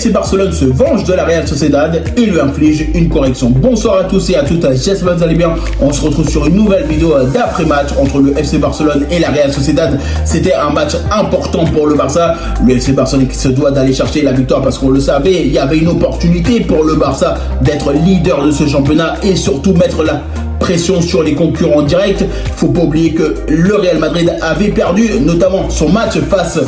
FC Barcelone se venge de la Real Sociedad et lui inflige une correction. Bonsoir à tous et à toutes, j'espère que vous allez bien. On se retrouve sur une nouvelle vidéo d'après-match entre le FC Barcelone et la Real Sociedad. C'était un match important pour le Barça. Le FC Barcelone qui se doit d'aller chercher la victoire parce qu'on le savait, il y avait une opportunité pour le Barça d'être leader de ce championnat et surtout mettre la pression sur les concurrents directs. Faut pas oublier que le Real Madrid avait perdu notamment son match face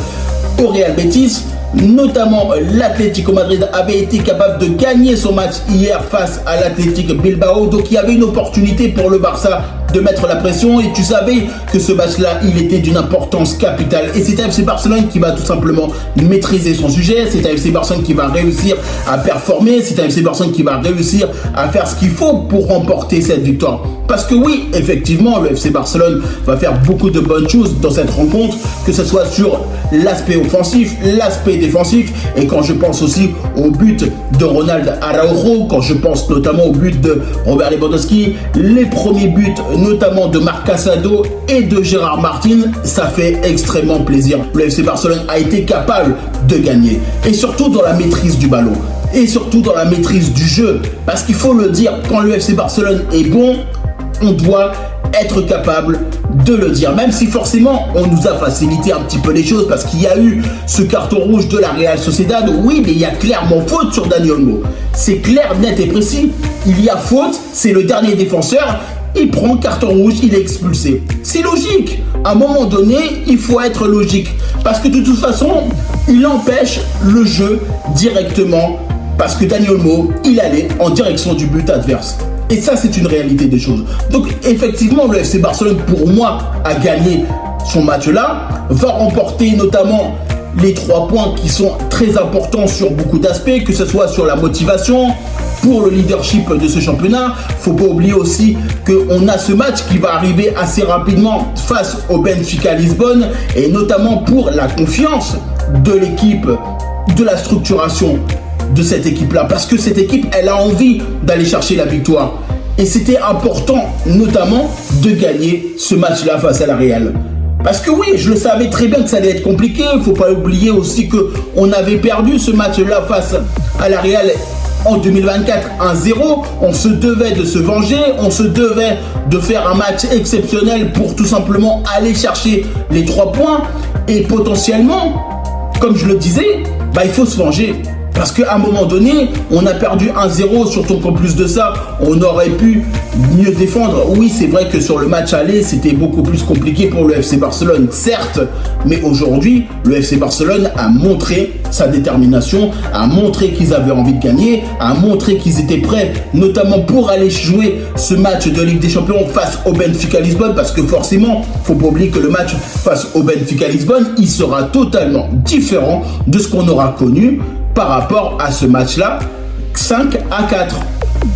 au Real Betis. Notamment l'Atlético Madrid avait été capable de gagner son match hier face à l'Athletic Bilbao. Donc il y avait une opportunité pour le Barça de mettre la pression et tu savais que ce match-là, il était d'une importance capitale. Et c'est FC Barcelone qui va tout simplement maîtriser son sujet. C'est FC Barcelone qui va réussir à performer. C'est FC Barcelone qui va réussir à faire ce qu'il faut pour remporter cette victoire. Parce que oui, effectivement, le FC Barcelone va faire beaucoup de bonnes choses dans cette rencontre, que ce soit sur l'aspect offensif, l'aspect défensif. Et quand je pense aussi au but de Ronald Araujo, quand je pense notamment au but de Robert Lewandowski, les premiers buts notamment de Marc Casado et de Gérard Martin, ça fait extrêmement plaisir. Le FC Barcelone a été capable de gagner. Et surtout dans la maîtrise du ballon. Et surtout dans la maîtrise du jeu. Parce qu'il faut le dire, quand le FC Barcelone est bon, on doit être capable de le dire, même si forcément on nous a facilité un petit peu les choses parce qu'il y a eu ce carton rouge de la Real Sociedad. Oui, mais il y a clairement faute sur Dani Olmo. C'est clair, net et précis. Il y a faute, c'est le dernier défenseur. Il prend carton rouge, il est expulsé. C'est logique. À un moment donné, il faut être logique. Parce que de toute façon, il empêche le jeu directement. Parce que Dani Olmo, il allait en direction du but adverse. Et ça, c'est une réalité des choses. Donc, effectivement, le FC Barcelone, pour moi, a gagné son match-là, va remporter notamment les 3 points qui sont très importants sur beaucoup d'aspects, que ce soit sur la motivation, pour le leadership de ce championnat. Faut pas oublier aussi qu'on a ce match qui va arriver assez rapidement face au Benfica Lisbonne, et notamment pour la confiance de l'équipe, de la structuration de cette équipe-là, parce que cette équipe, elle a envie d'aller chercher la victoire. Et c'était important, notamment, de gagner ce match-là face à la Real. Parce que oui, je le savais très bien que ça allait être compliqué. Il ne faut pas oublier aussi qu'on avait perdu ce match-là face à la Real en 2024 1-0. On se devait de se venger, on se devait de faire un match exceptionnel pour tout simplement aller chercher les 3 points. Et potentiellement, comme je le disais, il faut se venger. Parce qu'à un moment donné, on a perdu 1-0, surtout qu'en plus de ça, on aurait pu mieux défendre. Oui, c'est vrai que sur le match aller, c'était beaucoup plus compliqué pour le FC Barcelone, certes. Mais aujourd'hui, le FC Barcelone a montré sa détermination, a montré qu'ils avaient envie de gagner, a montré qu'ils étaient prêts, notamment pour aller jouer ce match de Ligue des Champions face au Benfica Lisbonne. Parce que forcément, il ne faut pas oublier que le match face au Benfica Lisbonne, il sera totalement différent de ce qu'on aura connu par rapport à ce match-là, 5-4.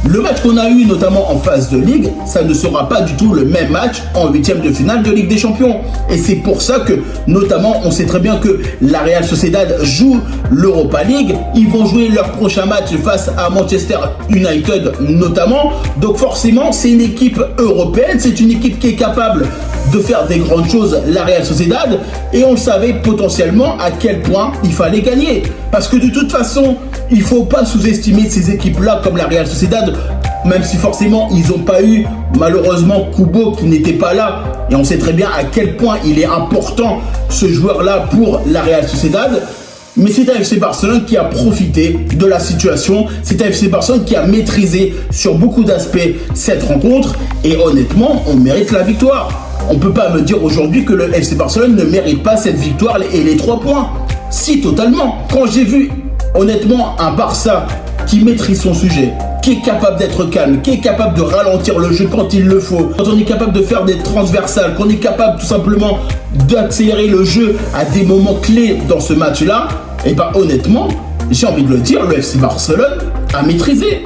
Le match qu'on a eu notamment en phase de Ligue, ça ne sera pas du tout le même match en 8e de finale de Ligue des Champions. Et c'est pour ça que, notamment, on sait très bien que la Real Sociedad joue l'Europa League. Ils vont jouer leur prochain match face à Manchester United notamment. Donc forcément, c'est une équipe européenne, c'est une équipe qui est capable de faire des grandes choses, la Real Sociedad. Et on le savait potentiellement à quel point il fallait gagner. Parce que de toute façon, il ne faut pas sous-estimer ces équipes-là comme la Real Sociedad, même si forcément ils n'ont pas eu malheureusement Kubo qui n'était pas là. Et on sait très bien à quel point il est important ce joueur-là pour la Real Sociedad. Mais c'est un FC Barcelone qui a profité de la situation. C'est un FC Barcelone qui a maîtrisé sur beaucoup d'aspects cette rencontre. Et honnêtement, on mérite la victoire. On ne peut pas me dire aujourd'hui que le FC Barcelone ne mérite pas cette victoire et les 3 points. Si, totalement. Quand j'ai vu honnêtement un Barça qui maîtrise son sujet, qui est capable d'être calme, qui est capable de ralentir le jeu quand il le faut, quand on est capable de faire des transversales, qu'on est capable tout simplement d'accélérer le jeu à des moments clés dans ce match-là, et honnêtement, j'ai envie de le dire, le FC Barcelone a maîtrisé.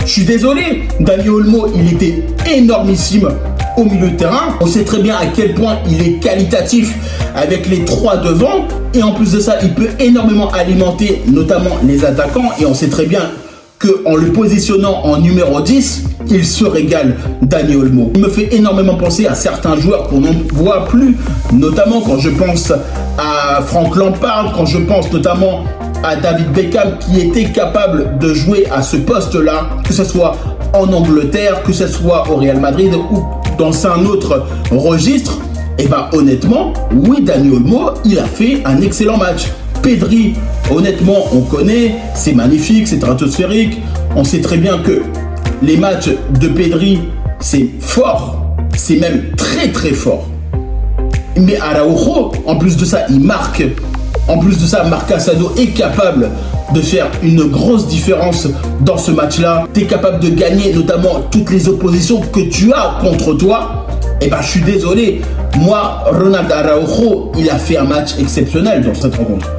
Je suis désolé, Dani Olmo, il était énormissime au milieu de terrain. On sait très bien à quel point il est qualitatif avec les 3 devant. Et en plus de ça, il peut énormément alimenter notamment les attaquants. Et on sait très bien qu'en le positionnant en numéro 10, il se régale, Dani Olmo. Il me fait énormément penser à certains joueurs qu'on n'en voit plus, notamment quand je pense à Frank Lampard, quand je pense notamment à David Beckham qui était capable de jouer à ce poste-là, que ce soit en Angleterre, que ce soit au Real Madrid ou dans un autre registre, et ben honnêtement, oui, Dani Olmo, il a fait un excellent match. Pedri, honnêtement, on connaît, c'est magnifique, c'est stratosphérique. On sait très bien que les matchs de Pedri, c'est fort, c'est même très très fort. Mais Araujo, en plus de ça, il marque. En plus de ça, Marc Casado est capable de faire une grosse différence dans ce match-là. Tu es capable de gagner notamment toutes les oppositions que tu as contre toi. Et ben, je suis désolé. Moi, Ronald Araujo, il a fait un match exceptionnel dans cette rencontre.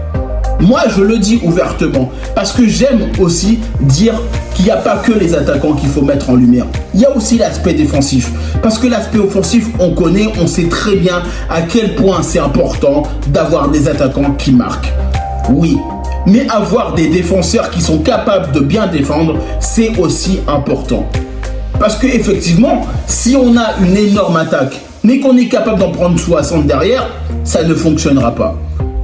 Moi, je le dis ouvertement parce que j'aime aussi dire qu'il n'y a pas que les attaquants qu'il faut mettre en lumière. Il y a aussi l'aspect défensif. Parce que l'aspect offensif, on connaît, on sait très bien à quel point c'est important d'avoir des attaquants qui marquent. Oui, mais avoir des défenseurs qui sont capables de bien défendre, c'est aussi important. Parce que effectivement, si on a une énorme attaque, mais qu'on est capable d'en prendre 60 derrière, ça ne fonctionnera pas.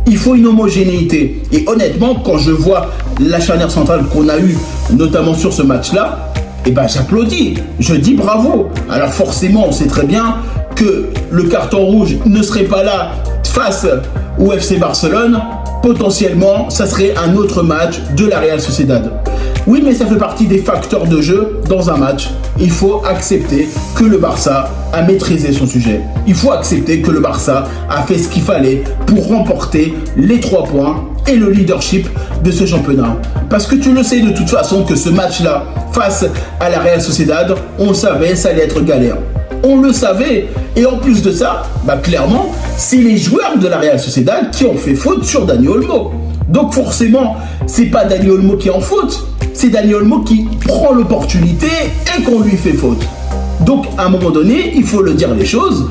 Il faut une homogénéité. Et honnêtement, quand je vois la charnière centrale qu'on a eue, notamment sur ce match-là, eh ben j'applaudis. Je dis bravo. Alors forcément, on sait très bien que le carton rouge ne serait pas là face au FC Barcelone. Potentiellement, ça serait un autre match de la Real Sociedad. Oui, mais ça fait partie des facteurs de jeu dans un match. Il faut accepter que le Barça a maîtrisé son sujet. Il faut accepter que le Barça a fait ce qu'il fallait pour remporter les 3 points et le leadership de ce championnat. Parce que tu le sais de toute façon que ce match-là, face à la Real Sociedad, on savait ça allait être galère. On le savait. Et en plus de ça, bah clairement, c'est les joueurs de la Real Sociedad qui ont fait faute sur Dani Olmo. Donc forcément, c'est pas Dani Olmo qui est en faute. C'est Dani Olmo qui prend l'opportunité et qu'on lui fait faute. Donc à un moment donné, il faut le dire les choses.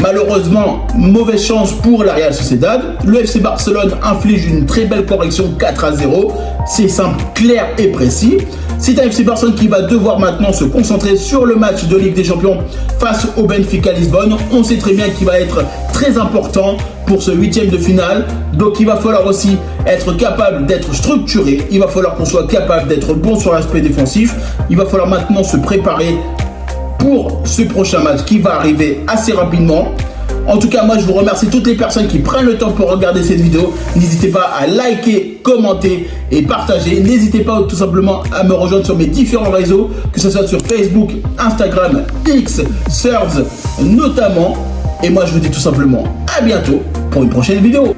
Malheureusement, mauvaise chance pour la Real Sociedad. Le FC Barcelone inflige une très belle correction 4-0. C'est simple, clair et précis. C'est un FC Barcelone qui va devoir maintenant se concentrer sur le match de Ligue des Champions face au Benfica Lisbonne. On sait très bien qu'il va être très important pour ce 8e de finale. Donc il va falloir aussi être capable d'être structuré. Il va falloir qu'on soit capable d'être bon sur l'aspect défensif. Il va falloir maintenant se préparer pour ce prochain match qui va arriver assez rapidement. En tout cas, moi, je vous remercie toutes les personnes qui prennent le temps pour regarder cette vidéo. N'hésitez pas à liker, commenter et partager. N'hésitez pas tout simplement à me rejoindre sur mes différents réseaux, que ce soit sur Facebook, Instagram, X, Threads notamment. Et moi, je vous dis tout simplement à bientôt pour une prochaine vidéo.